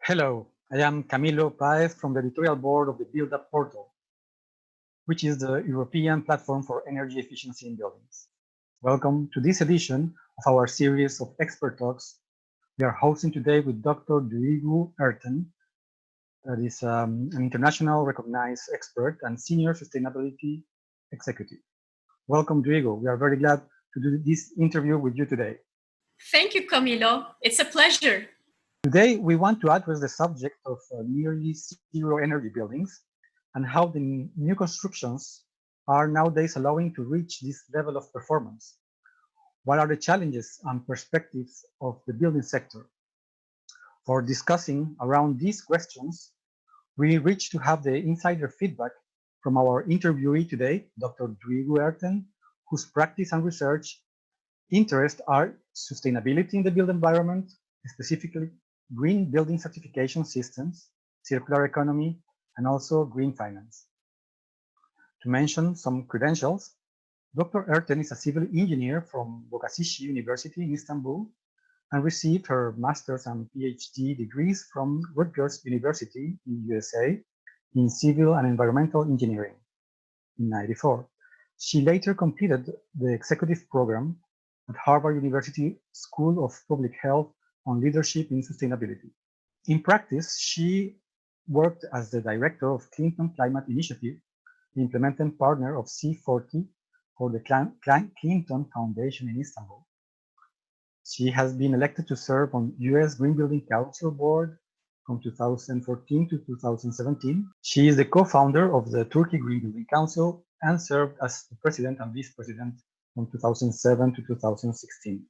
Hello, I am Camilo Paez from the editorial board of the Build Up portal, which is the European platform for energy efficiency in buildings. Welcome to this edition of our series of expert talks we are hosting today with Dr. Duygu Erten, that is an international recognized expert and senior sustainability executive. Welcome, Duygu. We are very glad to do this interview with you today. Thank you, Camilo. It's a pleasure. Today, we want to address the subject of nearly zero energy buildings and how the new constructions are nowadays allowing to reach this level of performance. What are the challenges and perspectives of the building sector? For discussing around these questions, we reach to have the insider feedback from our interviewee today, Dr. Duygu Erten, whose practice and research interests are sustainability in the built environment, specifically green building certification systems, circular economy, and also green finance. To mention some credentials, Dr. Erten is a civil engineer from Boğaziçi University in Istanbul and received her master's and PhD degrees from Rutgers University in USA in civil and environmental engineering in '94. She later completed the executive program at Harvard University School of Public Health on leadership in sustainability. In practice, she worked as the director of Clinton Climate Initiative, the implementing partner of C40 for the Clinton Foundation in Istanbul. She has been elected to serve on US Green Building Council board from 2014 to 2017. She is the co-founder of the Turkey Green Building Council and served as the president and vice president from 2007 to 2016.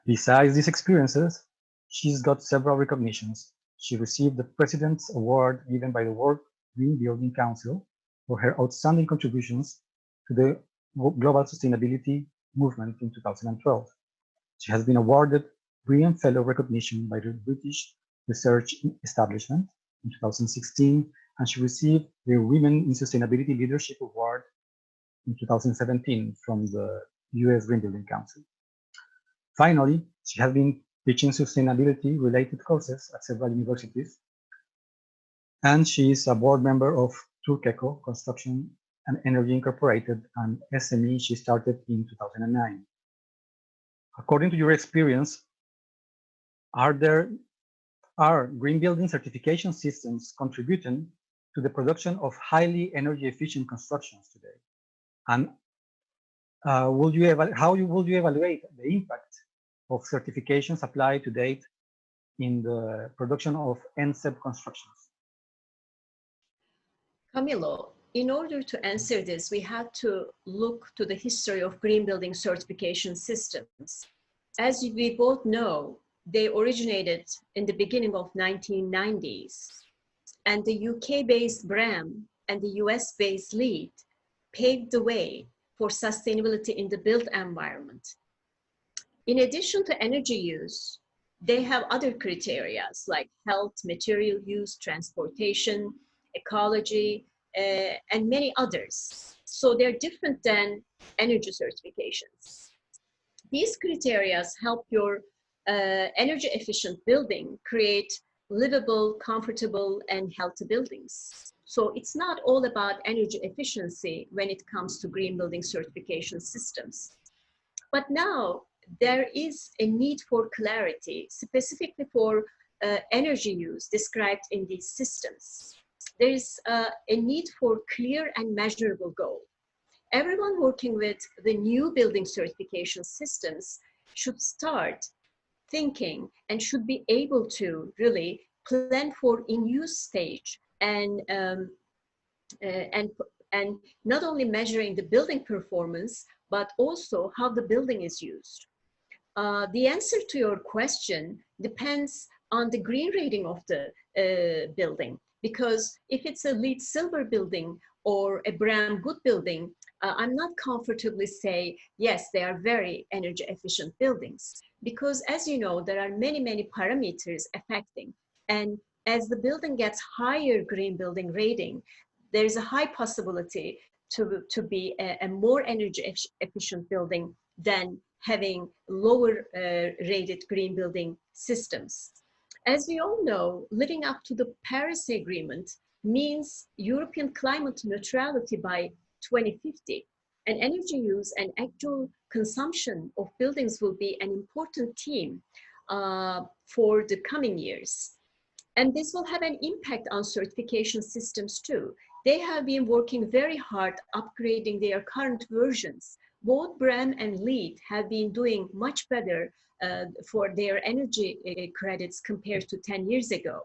Besides these experiences, she's got several recognitions. She received the President's Award given by the World Green Building Council for her outstanding contributions to the global sustainability movement in 2012. She has been awarded Breeam Fellow recognition by the British Research Establishment in 2016, and she received the Women in Sustainability Leadership Award in 2017 from the US Green Building Council. Finally, she has been teaching sustainability-related courses at several universities, and she is a board member of Turkeco Construction and Energy Incorporated, an SME she started in 2009. According to your experience, are green building certification systems contributing to the production of highly energy efficient constructions today? And how would you evaluate the impact of certifications applied to date in the production of nZEB constructions? Camilo, in order to answer this, we have to look to the history of green building certification systems. As we both know, they originated in the beginning of 1990s, and the UK-based Breeam and the US-based LEED paved the way for sustainability in the built environment. In addition to energy use, they have other criteria like health, material use, transportation, ecology, and many others. So they're different than energy certifications. These criteria help your energy efficient building create livable, comfortable, and healthy buildings. So it's not all about energy efficiency when it comes to green building certification systems. But now there is a need for clarity, specifically for energy use described in these systems. There is a need for clear and measurable goal. Everyone working with the new building certification systems should start thinking and should be able to really plan for in-use stage and not only measuring the building performance, but also how the building is used. The answer to your question depends on the green rating of the building, because if it's a LEED Silver building or a Breeam Good building, I'm not comfortably say, yes, they are very energy efficient buildings, because as you know, there are many, many parameters affecting. And as the building gets higher green building rating, there's a high possibility to be a more energy efficient building than having lower rated green building systems. As we all know, living up to the Paris Agreement means European climate neutrality by 2050. And energy use and actual consumption of buildings will be an important theme for the coming years. And this will have an impact on certification systems too. They have been working very hard upgrading their current versions. Both Breeam and LEED have been doing much better for their energy credits compared to 10 years ago.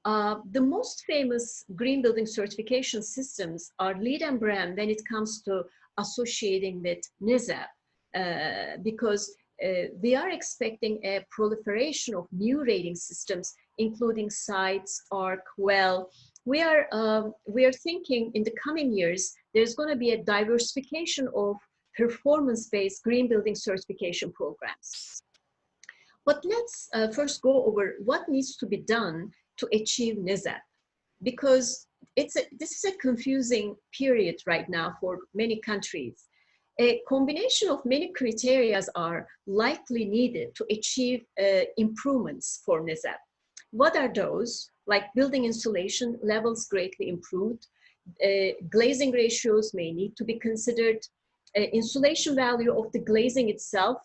The most famous green building certification systems are LEED and Breeam when it comes to associating with nZEB, because we are expecting a proliferation of new rating systems, including sites, ARC, WELL. We are thinking in the coming years, there's going to be a diversification of performance-based green building certification programs. But let's first go over what needs to be done to achieve nZEB, because this is a confusing period right now for many countries. A combination of many criteria are likely needed to achieve improvements for nZEB. What are those? Like building insulation levels greatly improved, glazing ratios may need to be considered, insulation value of the glazing itself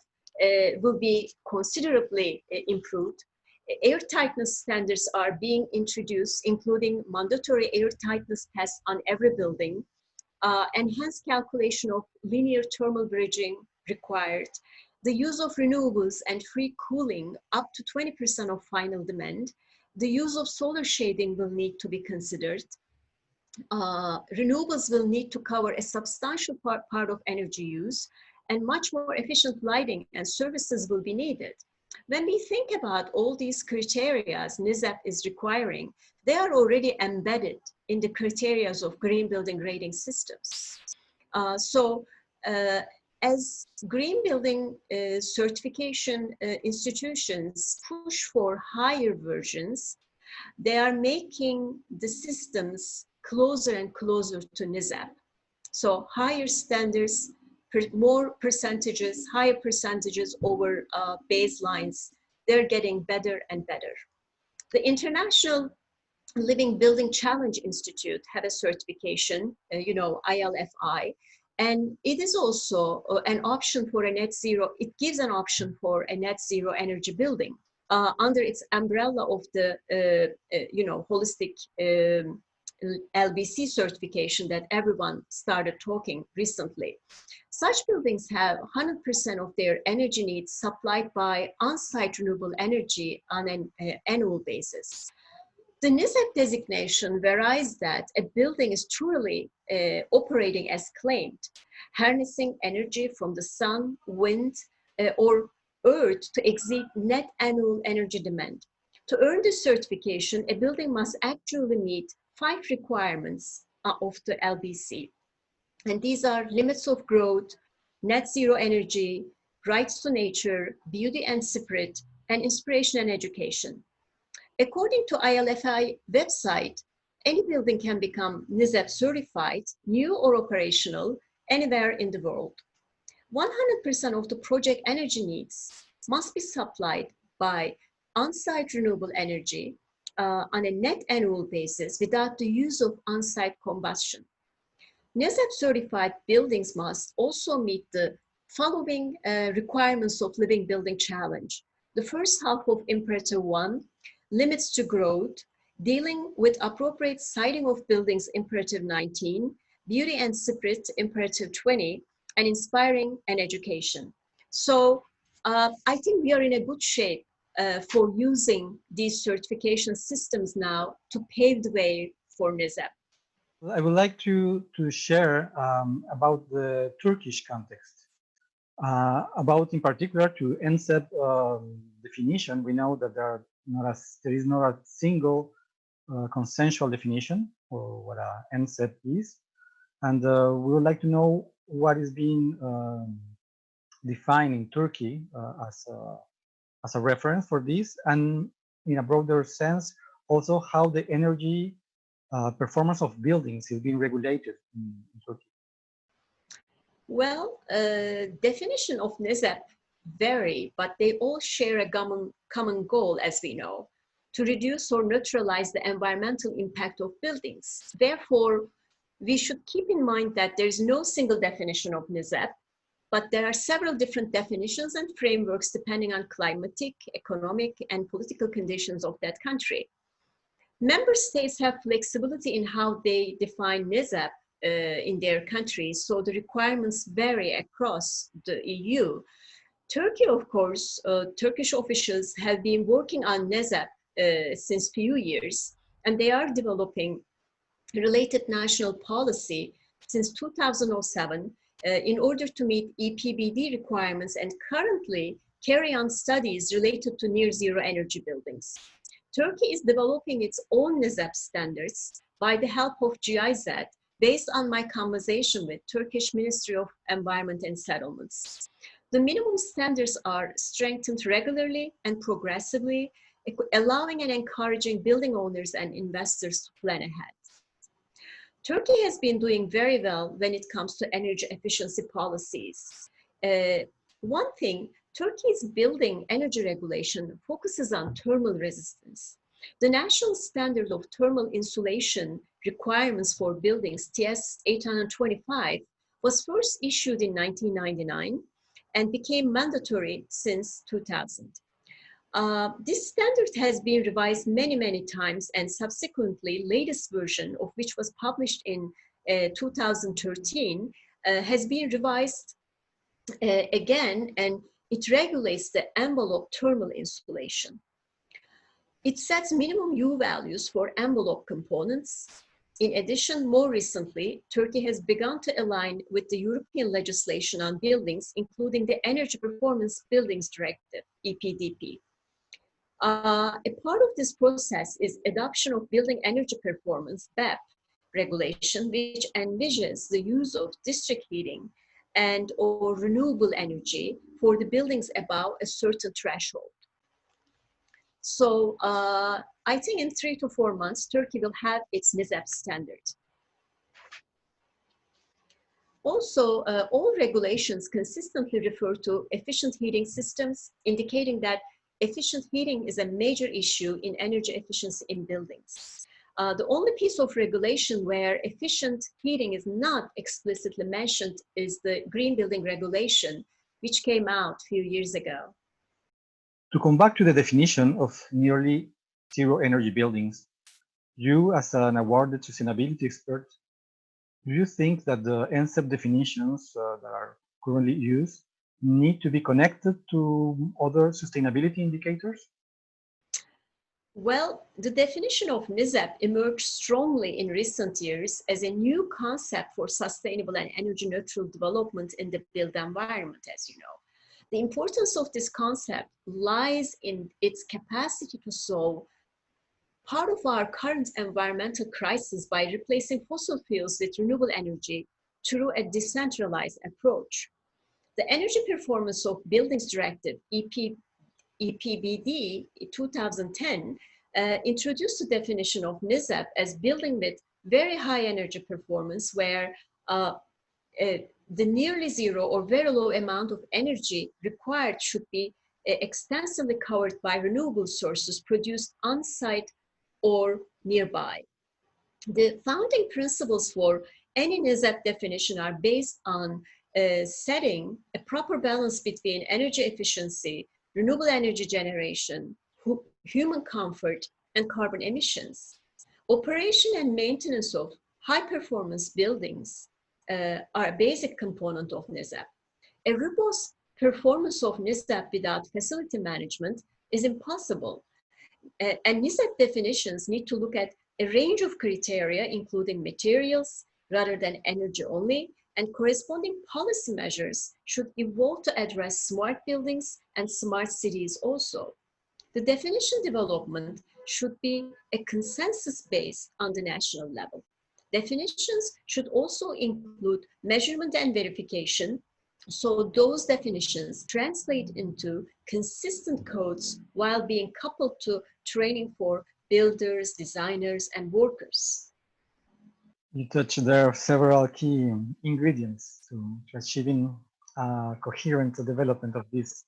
will be considerably improved. Air tightness standards are being introduced, including mandatory air tightness tests on every building, enhanced calculation of linear thermal bridging required, the use of renewables and free cooling up to 20% of final demand, the use of solar shading will need to be considered. Renewables will need to cover a substantial part of energy use, and much more efficient lighting and services will be needed. When we think about all these criteria nZEB is requiring, they are already embedded in the criteria of green building rating systems. As green building certification institutions push for higher versions, they are making the systems closer and closer to nZEB. So higher standards, more percentages, higher percentages over baselines, they're getting better and better. The International Living Building Challenge Institute have a certification, ILFI, and it is also an option for a net zero. It gives an option for a net zero energy building under its umbrella of the, holistic LBC certification that everyone started talking recently. Such buildings have 100% of their energy needs supplied by on-site renewable energy on an annual basis. The nZEB designation varies that a building is truly operating as claimed, harnessing energy from the sun, wind, or earth to exceed net annual energy demand. To earn this certification, a building must actually meet 5 requirements of the LBC. And these are limits of growth, net zero energy, rights to nature, beauty and spirit, and inspiration and education. According to ILFI website, any building can become nZEB certified, new or operational, anywhere in the world. 100% of the project energy needs must be supplied by on-site renewable energy on a net annual basis without the use of on-site combustion. nZEB certified buildings must also meet the following requirements of Living Building Challenge. The first half of Imperative 1, limits to growth, dealing with appropriate siting of buildings, Imperative 19, beauty and spirit, Imperative 20, and inspiring and education. So I think we are in a good shape for using these certification systems now to pave the way for nZEB. I would like to share about the Turkish context. About in particular to nZEB definition, we know that there is not a single consensual definition for what nZEB is. And we would like to know what is being defined in Turkey as a reference for this, and in a broader sense, also how the energy performance of buildings is being regulated in Turkey. Well, definition of nZEB vary, but they all share a common goal, as we know, to reduce or neutralize the environmental impact of buildings. Therefore, we should keep in mind that there is no single definition of nZEB, but there are several different definitions and frameworks depending on climatic, economic, and political conditions of that country. Member states have flexibility in how they define nZEB in their countries, so the requirements vary across the EU. Turkey, of course, Turkish officials have been working on nZEB since few years, and they are developing related national policy since 2007 in order to meet EPBD requirements and currently carry on studies related to near zero energy buildings. Turkey is developing its own nZEB standards by the help of GIZ based on my conversation with Turkish Ministry of Environment and Settlements. The minimum standards are strengthened regularly and progressively, allowing and encouraging building owners and investors to plan ahead. Turkey has been doing very well when it comes to energy efficiency policies. One thing, Turkey's building energy regulation focuses on thermal resistance. The national standard of thermal insulation requirements for buildings, TS 825, was first issued in 1999 and became mandatory since 2000. This standard has been revised many times, and subsequently latest version of which was published in 2013 has been revised again, and it regulates the envelope thermal insulation. It sets minimum U values for envelope components. In addition, more recently, Turkey has begun to align with the European legislation on buildings, including the Energy Performance Buildings Directive, EPDP. A part of this process is adoption of Building Energy Performance, BEP, regulation, which envisages the use of district heating and or renewable energy for the buildings above a certain threshold. So I think in 3 to 4 months, Turkey will have its nZEB standard. Also, all regulations consistently refer to efficient heating systems, indicating that efficient heating is a major issue in energy efficiency in buildings. The only piece of regulation where efficient heating is not explicitly mentioned is the Green Building Regulation, which came out a few years ago. To come back to the definition of nearly zero energy buildings, you as an awarded sustainability expert, do you think that the nZEB definitions that are currently used need to be connected to other sustainability indicators? Well, the definition of nZEB emerged strongly in recent years as a new concept for sustainable and energy neutral development in the built environment, as you know. The importance of this concept lies in its capacity to solve part of our current environmental crisis by replacing fossil fuels with renewable energy through a decentralized approach. The Energy Performance of Buildings Directive, EPBD 2010, introduced the definition of nZEB as building with very high energy performance where the nearly zero or very low amount of energy required should be extensively covered by renewable sources produced on-site or nearby. The founding principles for any nZEB definition are based on setting a proper balance between energy efficiency, renewable energy generation, human comfort, and carbon emissions. Operation and maintenance of high-performance buildings are a basic component of nZEB. A robust performance of nZEB without facility management is impossible. And nZEB definitions need to look at a range of criteria, including materials rather than energy only, and corresponding policy measures should evolve to address smart buildings and smart cities also. The definition development should be a consensus based on the national level. Definitions should also include measurement and verification, so those definitions translate into consistent codes while being coupled to training for builders, designers, and workers. You touched there several key ingredients to achieving coherent development of this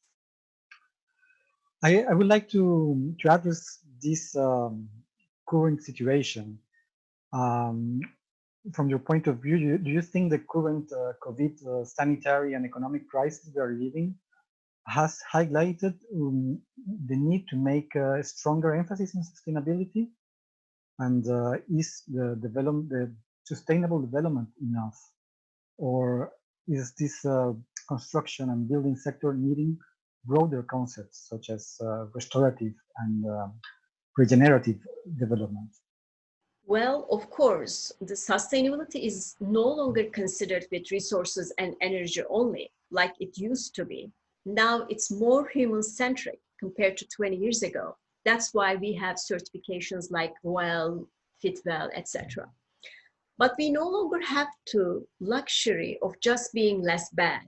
I would like to address this current situation. Um, from your point of view, do you think the current COVID sanitary and economic crisis we are living has highlighted the need to make a stronger emphasis on sustainability? And is the sustainable development enough, or is this construction and building sector needing broader concepts such as restorative and regenerative development? Well, of course, the sustainability is no longer considered with resources and energy only, like it used to be. Now it's more human-centric compared to 20 years ago. That's why we have certifications like WELL, FitWell, etc. But we no longer have the luxury of just being less bad.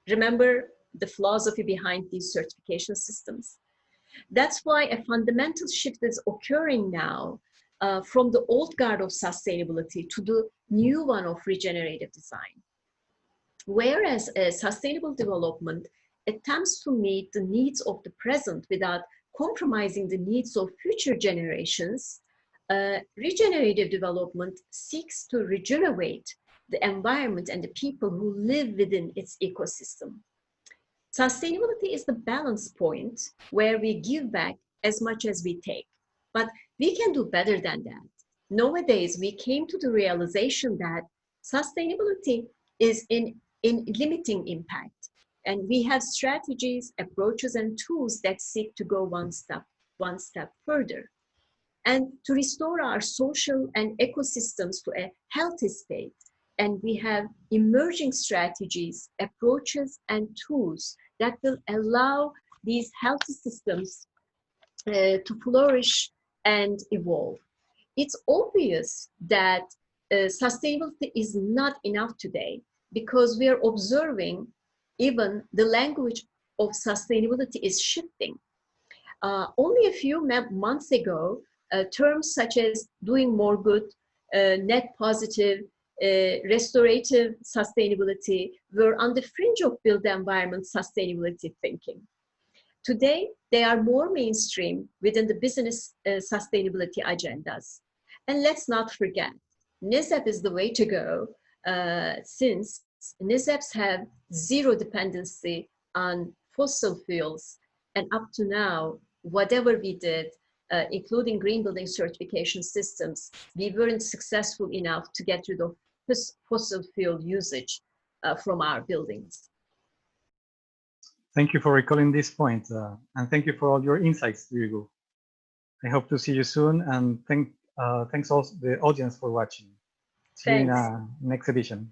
Remember the philosophy behind these certification systems? That's why a fundamental shift is occurring now from the old guard of sustainability to the new one of regenerative design. Whereas sustainable development attempts to meet the needs of the present without compromising the needs of future generations, regenerative development seeks to regenerate the environment and the people who live within its ecosystem. Sustainability is the balance point where we give back as much as we take. But we can do better than that. Nowadays, we came to the realization that sustainability is in limiting impact. And we have strategies, approaches, and tools that seek to go one step further. And to restore our social and ecosystems to a healthy state. And we have emerging strategies, approaches, and tools that will allow these healthy systems to flourish and evolve. It's obvious that sustainability is not enough today because we are observing even the language of sustainability is shifting. Only a few months ago, terms such as doing more good, net positive, restorative sustainability were on the fringe of built environment sustainability thinking. Today, they are more mainstream within the business sustainability agendas. And let's not forget, nZEB is the way to go since nZEBs have zero dependency on fossil fuels. And up to now, whatever we did, including green building certification systems, we weren't successful enough to get rid of fossil fuel usage from our buildings. Thank you for recalling this point, and thank you for all your insights, Duygu. I hope to see you soon, and thanks also the audience for watching. See you in Thanks. our next edition.